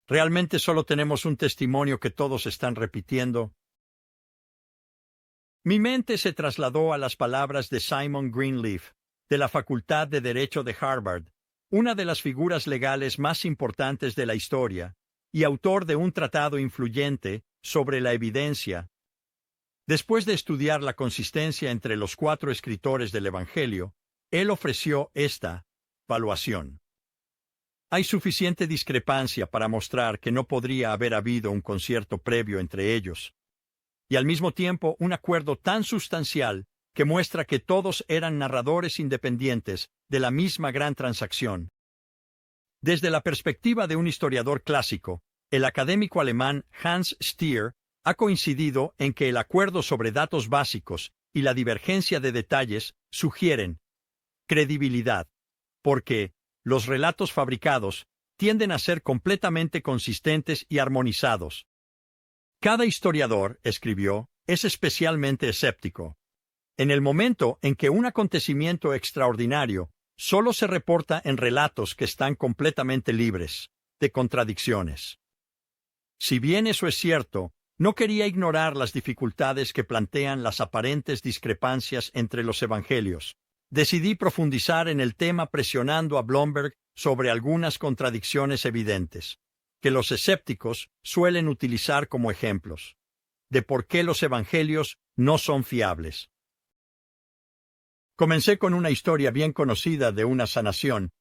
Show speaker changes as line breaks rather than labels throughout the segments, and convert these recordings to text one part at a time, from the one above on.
¿Realmente solo tenemos un testimonio que todos están repitiendo? Mi mente se trasladó a las palabras de Simon Greenleaf, de la Facultad de Derecho de Harvard, una de las figuras legales más importantes de la historia, y autor de un tratado influyente sobre la evidencia. Después de estudiar la consistencia entre los 4 escritores del Evangelio, él ofreció esta evaluación. Hay suficiente discrepancia para mostrar que no podría haber habido un concierto previo entre ellos, y al mismo tiempo un acuerdo tan sustancial que muestra que todos eran narradores independientes de la misma gran transacción. Desde la perspectiva de un historiador clásico, el académico alemán Hans Stier ha coincidido en que el acuerdo sobre datos básicos y la divergencia de detalles sugieren credibilidad, porque los relatos fabricados tienden a ser completamente consistentes y armonizados. Cada historiador, escribió, es especialmente escéptico. En el momento en que un acontecimiento extraordinario solo se reporta en relatos que están completamente libres de contradicciones. Si bien eso es cierto, no quería ignorar las dificultades que plantean las aparentes discrepancias entre los evangelios. Decidí profundizar en el tema presionando a Blomberg sobre algunas contradicciones evidentes, que los escépticos suelen utilizar como ejemplos, de por qué los evangelios no son fiables. Comencé con una historia bien conocida de una sanación.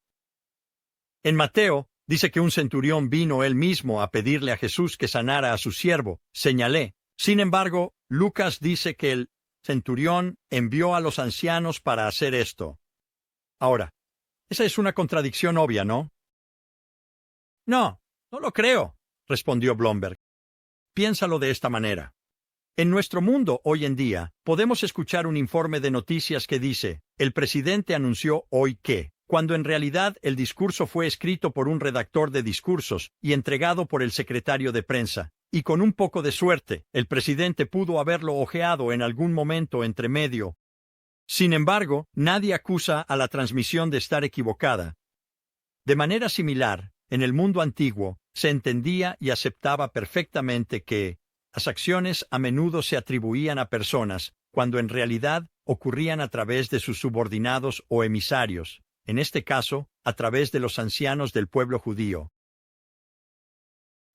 En Mateo, dice que un centurión vino él mismo a pedirle a Jesús que sanara a su siervo, señalé. Sin embargo, Lucas dice que el centurión envió a los ancianos para hacer esto. Ahora, esa es una contradicción obvia, ¿no? No lo creo, respondió Blomberg. Piénsalo de esta manera. En nuestro mundo hoy en día, podemos escuchar un informe de noticias que dice, el presidente anunció hoy que, cuando en realidad el discurso fue escrito por un redactor de discursos y entregado por el secretario de prensa, y con un poco de suerte, el presidente pudo haberlo hojeado en algún momento entre medio. Sin embargo, nadie acusa a la transmisión de estar equivocada. De manera similar, en el mundo antiguo, se entendía y aceptaba perfectamente que las acciones a menudo se atribuían a personas, cuando en realidad ocurrían a través de sus subordinados o emisarios, en este caso, a través de los ancianos del pueblo judío.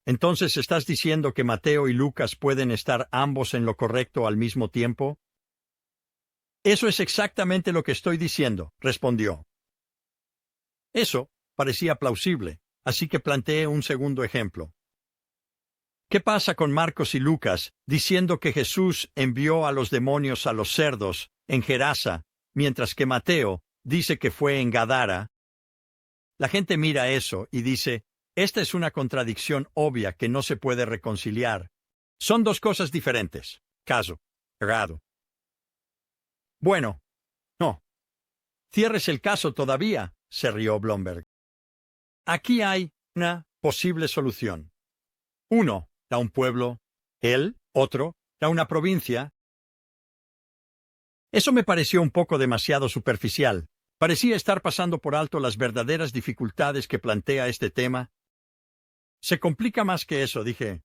Entonces, ¿estás diciendo que Mateo y Lucas pueden estar ambos en lo correcto al mismo tiempo? Eso es exactamente lo que estoy diciendo, respondió. Eso parecía plausible, así que planteé un segundo ejemplo. ¿Qué pasa con Marcos y Lucas, diciendo que Jesús envió a los demonios a los cerdos, en Gerasa, mientras que Mateo dice que fue en Gadara? La gente mira eso y dice, esta es una contradicción obvia que no se puede reconciliar. Son dos cosas diferentes. Caso errado. Bueno, no. Cierres el caso todavía, se rió Blomberg. Aquí hay una posible solución. Uno da un pueblo, el otro da una provincia. Eso me pareció un poco demasiado superficial. Parecía estar pasando por alto las verdaderas dificultades que plantea este tema. Se complica más que eso, dije.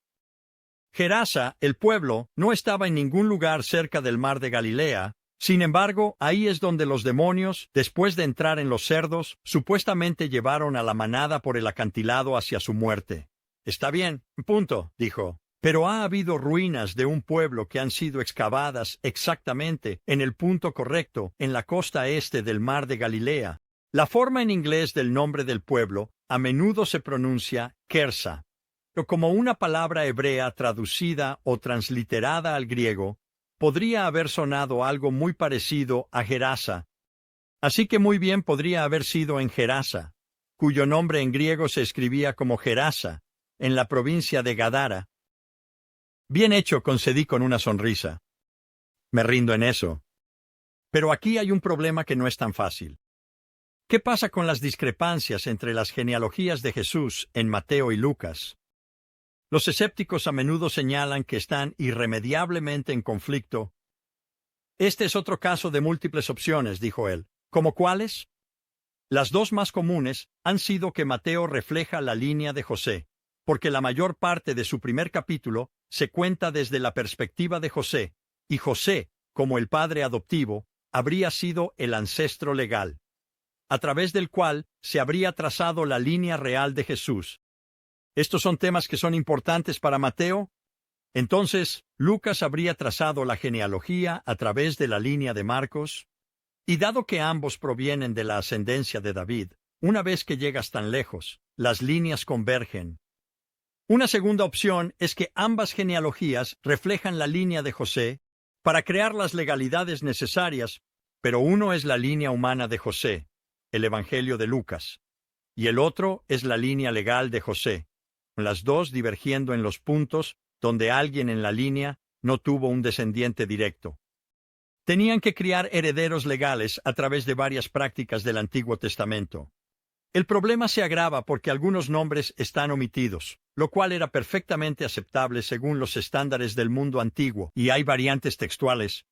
Gerasa, el pueblo, no estaba en ningún lugar cerca del mar de Galilea. Sin embargo, ahí es donde los demonios, después de entrar en los cerdos, supuestamente llevaron a la manada por el acantilado hacia su muerte. Está bien, punto, dijo. Pero ha habido ruinas de un pueblo que han sido excavadas exactamente en el punto correcto, en la costa este del mar de Galilea. La forma en inglés del nombre del pueblo a menudo se pronuncia Kersa, pero como una palabra hebrea traducida o transliterada al griego, podría haber sonado algo muy parecido a Gerasa. Así que muy bien podría haber sido en Gerasa, cuyo nombre en griego se escribía como Gerasa, en la provincia de Gadara. Bien hecho, concedí con una sonrisa. Me rindo en eso. Pero aquí hay un problema que no es tan fácil. ¿Qué pasa con las discrepancias entre las genealogías de Jesús en Mateo y Lucas? Los escépticos a menudo señalan que están irremediablemente en conflicto. Este es otro caso de múltiples opciones, dijo él. ¿Cómo cuáles? Las dos más comunes han sido que Mateo refleja la línea de José, porque la mayor parte de su primer capítulo se cuenta desde la perspectiva de José, y José, como el padre adoptivo, habría sido el ancestro legal, a través del cual se habría trazado la línea real de Jesús. ¿Estos son temas que son importantes para Mateo? Entonces, Lucas habría trazado la genealogía a través de la línea de Marcos, y dado que ambos provienen de la ascendencia de David, una vez que llegas tan lejos, las líneas convergen. Una segunda opción es que ambas genealogías reflejan la línea de José para crear las legalidades necesarias, pero uno es la línea humana de José, el Evangelio de Lucas, y el otro es la línea legal de José, las dos divergiendo en los puntos donde alguien en la línea no tuvo un descendiente directo. Tenían que criar herederos legales a través de varias prácticas del Antiguo Testamento. El problema se agrava porque algunos nombres están omitidos, lo cual era perfectamente aceptable según los estándares del mundo antiguo, y hay variantes textuales.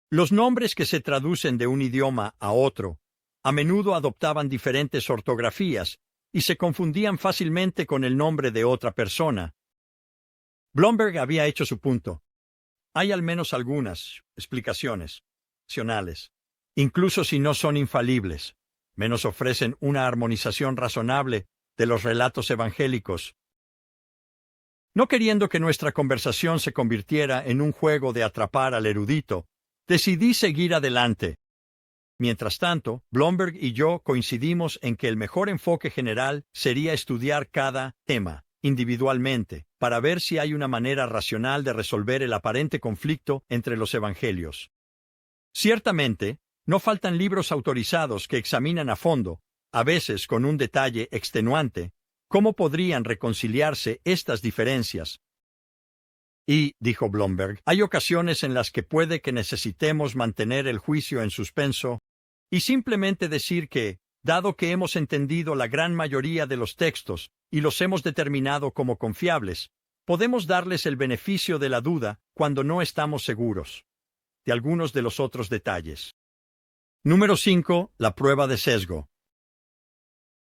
Los nombres que se traducen de un idioma a otro a menudo adoptaban diferentes ortografías y se confundían fácilmente con el nombre de otra persona. Blomberg había hecho su punto. Hay al menos algunas explicaciones racionales, incluso si no son infalibles, menos ofrecen una armonización razonable de los relatos evangélicos. No queriendo que nuestra conversación se convirtiera en un juego de atrapar al erudito, decidí seguir adelante. Mientras tanto, Blomberg y yo coincidimos en que el mejor enfoque general sería estudiar cada tema individualmente, para ver si hay una manera racional de resolver el aparente conflicto entre los evangelios. Ciertamente, no faltan libros autorizados que examinan a fondo, a veces con un detalle extenuante, cómo podrían reconciliarse estas diferencias. Y, dijo Blomberg, hay ocasiones en las que puede que necesitemos mantener el juicio en suspenso y simplemente decir que, dado que hemos entendido la gran mayoría de los textos y los hemos determinado como confiables, podemos darles el beneficio de la duda cuando no estamos seguros de algunos de los otros detalles. Número 5. La prueba de sesgo.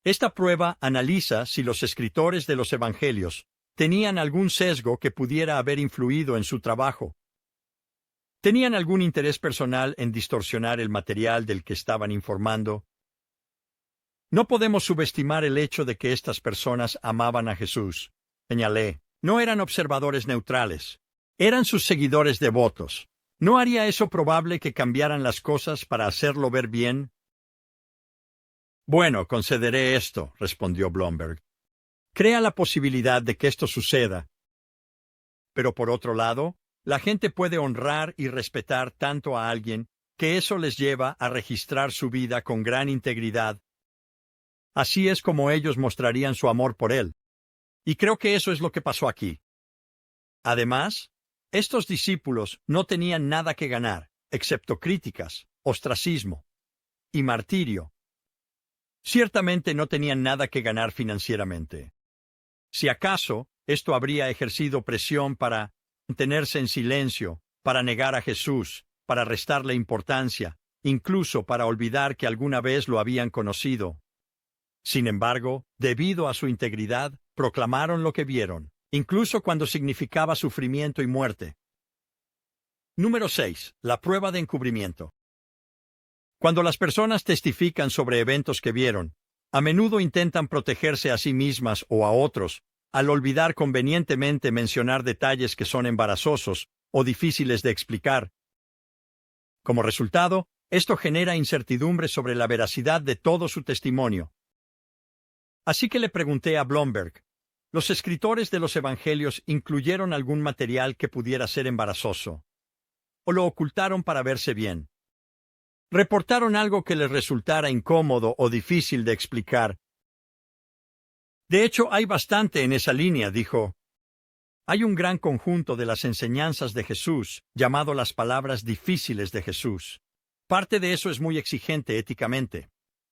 Esta prueba analiza si los escritores de los evangelios tenían algún sesgo que pudiera haber influido en su trabajo. ¿Tenían algún interés personal en distorsionar el material del que estaban informando? No podemos subestimar el hecho de que estas personas amaban a Jesús, señalé. No eran observadores neutrales. Eran sus seguidores devotos. ¿No haría eso probable que cambiaran las cosas para hacerlo ver bien? Bueno, concederé esto, respondió Blomberg. Crea la posibilidad de que esto suceda. Pero por otro lado, la gente puede honrar y respetar tanto a alguien que eso les lleva a registrar su vida con gran integridad. Así es como ellos mostrarían su amor por él. Y creo que eso es lo que pasó aquí. Además, estos discípulos no tenían nada que ganar, excepto críticas, ostracismo y martirio. Ciertamente no tenían nada que ganar financieramente. Si acaso, esto habría ejercido presión para mantenerse en silencio, para negar a Jesús, para restarle importancia, incluso para olvidar que alguna vez lo habían conocido. Sin embargo, debido a su integridad, proclamaron lo que vieron, incluso cuando significaba sufrimiento y muerte. Número 6. La prueba de encubrimiento. Cuando las personas testifican sobre eventos que vieron, a menudo intentan protegerse a sí mismas o a otros, al olvidar convenientemente mencionar detalles que son embarazosos o difíciles de explicar. Como resultado, esto genera incertidumbre sobre la veracidad de todo su testimonio. Así que le pregunté a Blomberg, ¿los escritores de los evangelios incluyeron algún material que pudiera ser embarazoso? ¿O lo ocultaron para verse bien? ¿Reportaron algo que les resultara incómodo o difícil de explicar? De hecho, hay bastante en esa línea, dijo. Hay un gran conjunto de las enseñanzas de Jesús, llamado las palabras difíciles de Jesús. Parte de eso es muy exigente éticamente.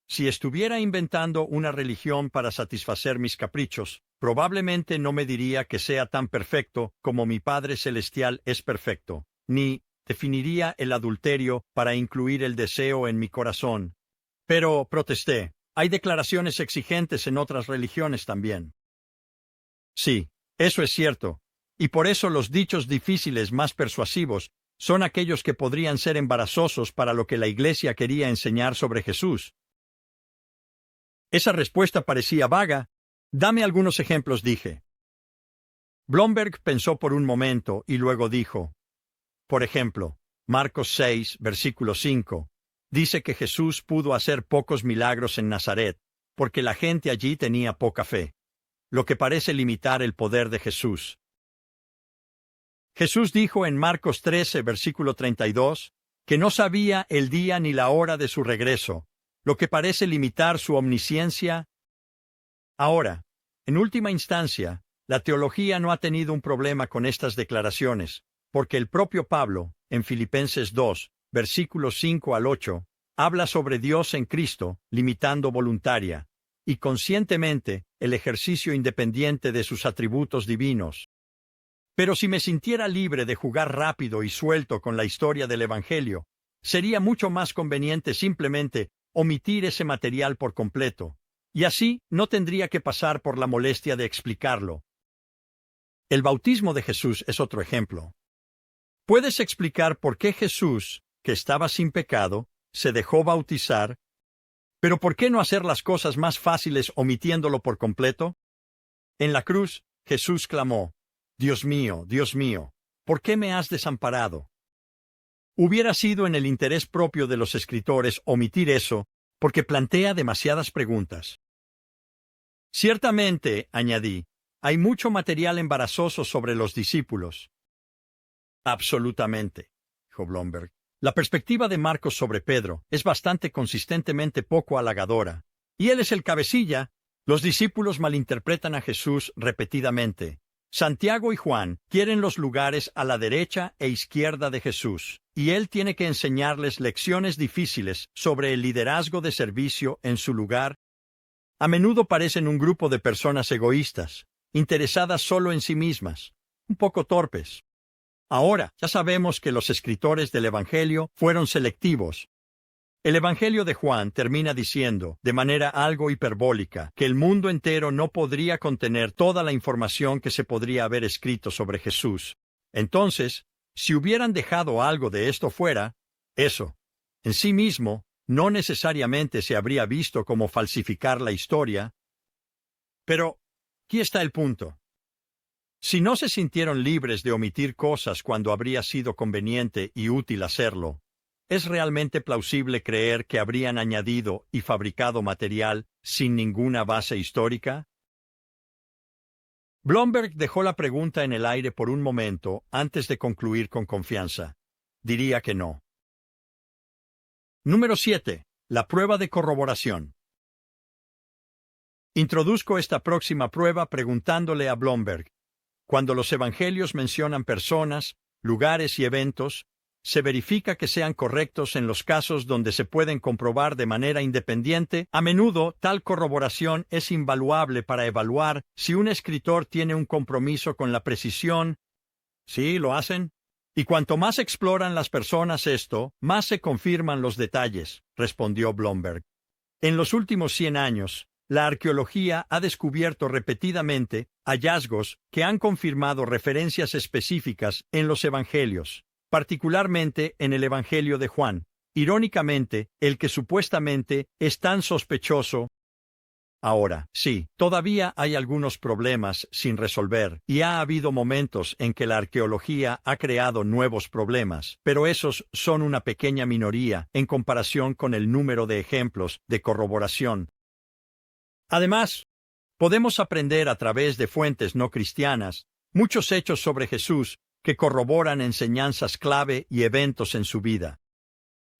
Si estuviera inventando una religión para satisfacer mis caprichos, probablemente no me diría que sea tan perfecto como mi Padre Celestial es perfecto, ni definiría el adulterio para incluir el deseo en mi corazón. Pero, protesté, hay declaraciones exigentes en otras religiones también. Sí, eso es cierto. Y por eso los dichos difíciles más persuasivos son aquellos que podrían ser embarazosos para lo que la Iglesia quería enseñar sobre Jesús. Esa respuesta parecía vaga. Dame algunos ejemplos, dije. Blomberg pensó por un momento y luego dijo, por ejemplo, Marcos 6, versículo 5, dice que Jesús pudo hacer pocos milagros en Nazaret, porque la gente allí tenía poca fe, lo que parece limitar el poder de Jesús. Jesús dijo en Marcos 13, versículo 32, que no sabía el día ni la hora de su regreso, lo que parece limitar su omnisciencia. Ahora, en última instancia, la teología no ha tenido un problema con estas declaraciones, porque el propio Pablo, en Filipenses 2, versículos 5 al 8, habla sobre Dios en Cristo, limitando voluntaria y conscientemente el ejercicio independiente de sus atributos divinos. Pero si me sintiera libre de jugar rápido y suelto con la historia del Evangelio, sería mucho más conveniente simplemente omitir ese material por completo, y así no tendría que pasar por la molestia de explicarlo. El bautismo de Jesús es otro ejemplo. ¿Puedes explicar por qué Jesús, que estaba sin pecado, se dejó bautizar? ¿Pero por qué no hacer las cosas más fáciles omitiéndolo por completo? En la cruz, Jesús clamó, Dios mío, ¿por qué me has desamparado? Hubiera sido en el interés propio de los escritores omitir eso, porque plantea demasiadas preguntas. Ciertamente, añadí, hay mucho material embarazoso sobre los discípulos. Absolutamente, dijo Blomberg. La perspectiva de Marcos sobre Pedro es bastante consistentemente poco halagadora, y él es el cabecilla. Los discípulos malinterpretan a Jesús repetidamente. Santiago y Juan quieren los lugares a la derecha e izquierda de Jesús, y él tiene que enseñarles lecciones difíciles sobre el liderazgo de servicio en su lugar. A menudo parecen un grupo de personas egoístas, interesadas solo en sí mismas, un poco torpes. Ahora, ya sabemos que los escritores del Evangelio fueron selectivos. El Evangelio de Juan termina diciendo, de manera algo hiperbólica, que el mundo entero no podría contener toda la información que se podría haber escrito sobre Jesús. Entonces, si hubieran dejado algo de esto fuera, eso, en sí mismo, no necesariamente se habría visto como falsificar la historia. Pero, aquí está el punto. Si no se sintieron libres de omitir cosas cuando habría sido conveniente y útil hacerlo, ¿es realmente plausible creer que habrían añadido y fabricado material sin ninguna base histórica? Blomberg dejó la pregunta en el aire por un momento antes de concluir con confianza. Diría que no. Número 7. La prueba de corroboración. Introduzco esta próxima prueba preguntándole a Blomberg. Cuando los evangelios mencionan personas, lugares y eventos, se verifica que sean correctos en los casos donde se pueden comprobar de manera independiente. A menudo, tal corroboración es invaluable para evaluar si un escritor tiene un compromiso con la precisión. ¿Sí, lo hacen? Y cuanto más exploran las personas esto, más se confirman los detalles, respondió Blomberg. En los últimos 100 años, la arqueología ha descubierto repetidamente hallazgos que han confirmado referencias específicas en los evangelios, particularmente en el Evangelio de Juan. Irónicamente, el que supuestamente es tan sospechoso. Ahora, sí, todavía hay algunos problemas sin resolver, y ha habido momentos en que la arqueología ha creado nuevos problemas, pero esos son una pequeña minoría en comparación con el número de ejemplos de corroboración. Además, podemos aprender a través de fuentes no cristianas muchos hechos sobre Jesús que corroboran enseñanzas clave y eventos en su vida.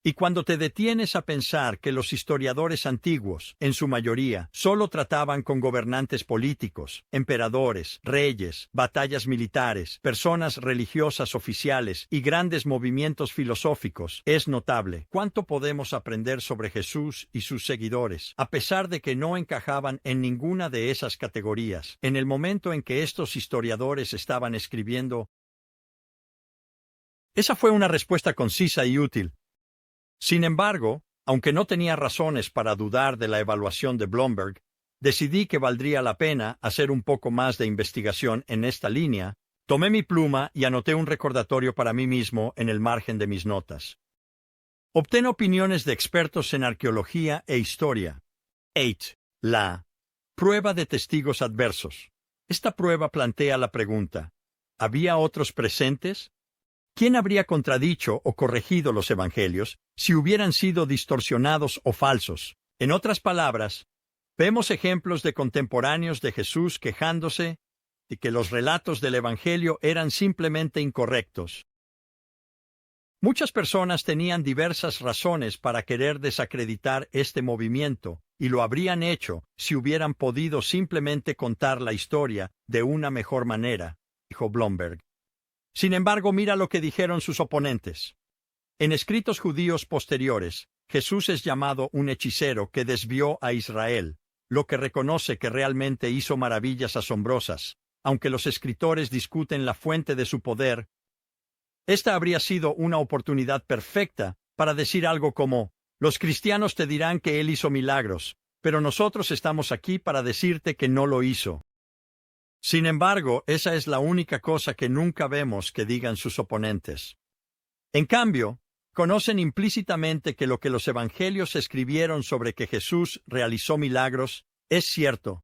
Y cuando te detienes a pensar que los historiadores antiguos, en su mayoría, solo trataban con gobernantes políticos, emperadores, reyes, batallas militares, personas religiosas oficiales y grandes movimientos filosóficos, es notable cuánto podemos aprender sobre Jesús y sus seguidores, a pesar de que no encajaban en ninguna de esas categorías, en el momento en que estos historiadores estaban escribiendo. Esa fue una respuesta concisa y útil. Sin embargo, aunque no tenía razones para dudar de la evaluación de Blomberg, Decidí que valdría la pena hacer un poco más de investigación en esta línea. Tomé mi pluma y anoté un recordatorio para mí mismo en el margen de mis notas. Obtén opiniones de expertos en arqueología e historia. 8. La prueba de testigos adversos. Esta prueba plantea la pregunta: ¿había otros presentes? ¿Quién habría contradicho o corregido los evangelios si hubieran sido distorsionados o falsos? En otras palabras, vemos ejemplos de contemporáneos de Jesús quejándose de que los relatos del evangelio eran simplemente incorrectos. Muchas personas tenían diversas razones para querer desacreditar este movimiento, y lo habrían hecho si hubieran podido simplemente contar la historia de una mejor manera, dijo Blomberg. Sin embargo, mira lo que dijeron sus oponentes. En escritos judíos posteriores, Jesús es llamado un hechicero que desvió a Israel, lo que reconoce que realmente hizo maravillas asombrosas, aunque los escritores discuten la fuente de su poder. Esta habría sido una oportunidad perfecta para decir algo como: los cristianos te dirán que él hizo milagros, pero nosotros estamos aquí para decirte que no lo hizo. Sin embargo, esa es la única cosa que nunca vemos que digan sus oponentes. En cambio, conocen implícitamente que lo que los evangelios escribieron sobre que Jesús realizó milagros es cierto.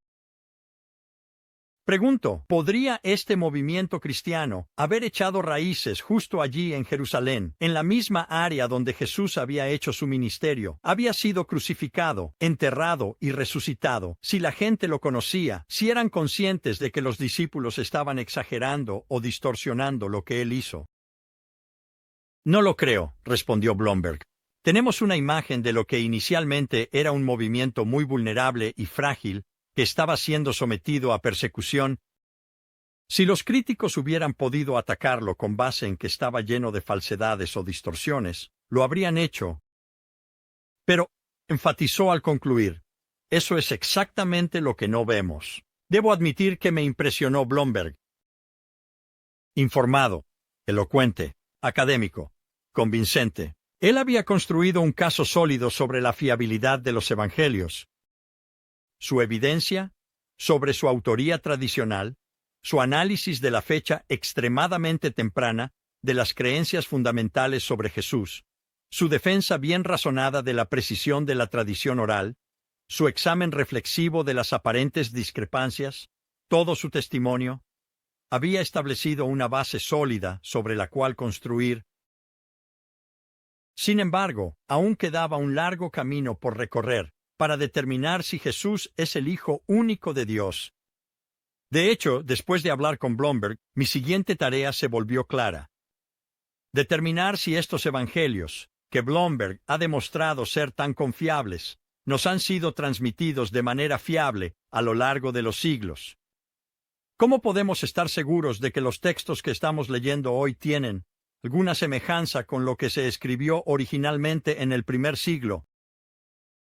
Pregunto, ¿podría este movimiento cristiano haber echado raíces justo allí en Jerusalén, en la misma área donde Jesús había hecho su ministerio, había sido crucificado, enterrado y resucitado, si la gente lo conocía, si eran conscientes de que los discípulos estaban exagerando o distorsionando lo que él hizo? No lo creo, respondió Blomberg. Tenemos una imagen de lo que inicialmente era un movimiento muy vulnerable y frágil, que estaba siendo sometido a persecución. Si los críticos hubieran podido atacarlo con base en que estaba lleno de falsedades o distorsiones, lo habrían hecho. Pero, enfatizó al concluir, eso es exactamente lo que no vemos. Debo admitir que me impresionó Blomberg. Informado, elocuente, académico, convincente. Él había construido un caso sólido sobre la fiabilidad de los evangelios. Su evidencia sobre su autoría tradicional, su análisis de la fecha extremadamente temprana de las creencias fundamentales sobre Jesús, su defensa bien razonada de la precisión de la tradición oral, su examen reflexivo de las aparentes discrepancias, todo su testimonio, había establecido una base sólida sobre la cual construir. Sin embargo, aún quedaba un largo camino por recorrer para determinar si Jesús es el Hijo único de Dios. De hecho, después de hablar con Blomberg, mi siguiente tarea se volvió clara. Determinar si estos evangelios, que Blomberg ha demostrado ser tan confiables, nos han sido transmitidos de manera fiable a lo largo de los siglos. ¿Cómo podemos estar seguros de que los textos que estamos leyendo hoy tienen alguna semejanza con lo que se escribió originalmente en el primer siglo?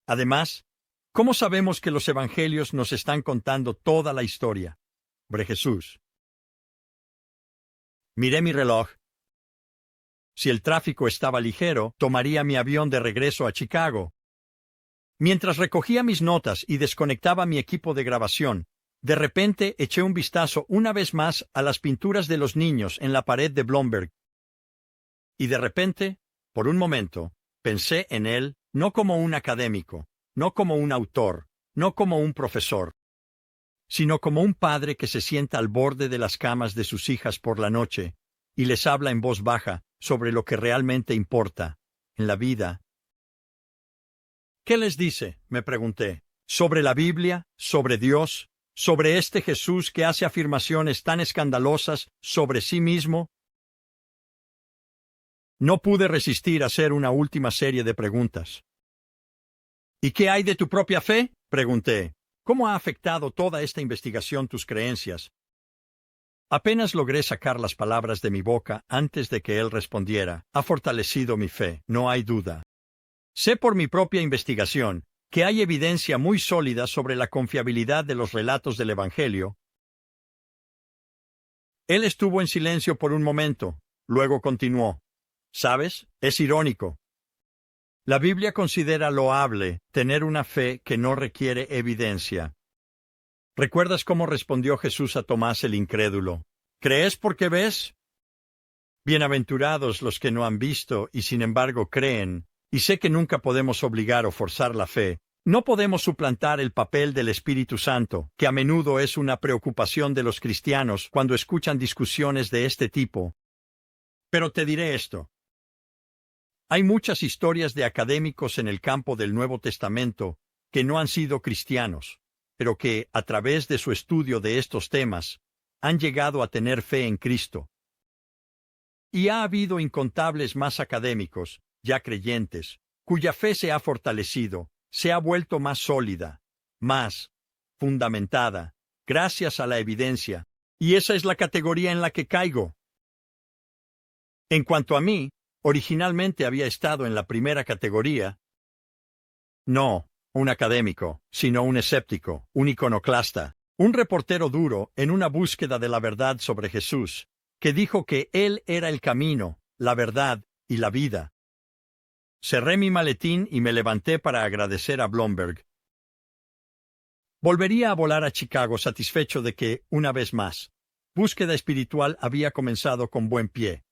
Además, ¿cómo sabemos que los evangelios nos están contando toda la historia sobre Jesús? Miré mi reloj. Si el tráfico estaba ligero, tomaría mi avión de regreso a Chicago. Mientras recogía mis notas y desconectaba mi equipo de grabación, de repente eché un vistazo una vez más a las pinturas de los niños en la pared de Blomberg. Y de repente, por un momento, pensé en él no como un académico, no como un autor, no como un profesor, sino como un padre que se sienta al borde de las camas de sus hijas por la noche y les habla en voz baja sobre lo que realmente importa en la vida. ¿Qué les dice?, me pregunté. ¿Sobre la Biblia? ¿Sobre Dios? ¿Sobre este Jesús que hace afirmaciones tan escandalosas sobre sí mismo? No pude resistir a hacer una última serie de preguntas. ¿Y qué hay de tu propia fe?, pregunté. ¿Cómo ha afectado toda esta investigación tus creencias? Apenas logré sacar las palabras de mi boca antes de que él respondiera. Ha fortalecido mi fe, no hay duda. Sé por mi propia investigación que hay evidencia muy sólida sobre la confiabilidad de los relatos del Evangelio. Él estuvo en silencio por un momento, luego continuó. ¿Sabes? Es irónico. La Biblia considera loable tener una fe que no requiere evidencia. ¿Recuerdas cómo respondió Jesús a Tomás el incrédulo? ¿Crees porque ves? Bienaventurados los que no han visto y sin embargo creen, y sé que nunca podemos obligar o forzar la fe. No podemos suplantar el papel del Espíritu Santo, que a menudo es una preocupación de los cristianos cuando escuchan discusiones de este tipo. Pero te diré esto. Hay muchas historias de académicos en el campo del Nuevo Testamento que no han sido cristianos, pero que, a través de su estudio de estos temas, han llegado a tener fe en Cristo. Y ha habido incontables más académicos, ya creyentes, cuya fe se ha fortalecido, se ha vuelto más sólida, más fundamentada, gracias a la evidencia, y esa es la categoría en la que caigo. En cuanto a mí, originalmente había estado en la primera categoría. No un académico, sino un escéptico, un iconoclasta, un reportero duro en una búsqueda de la verdad sobre Jesús, que dijo que Él era el camino, la verdad y la vida. Cerré mi maletín y me levanté para agradecer a Blomberg. Volvería a volar a Chicago satisfecho de que, una vez más, búsqueda espiritual había comenzado con buen pie.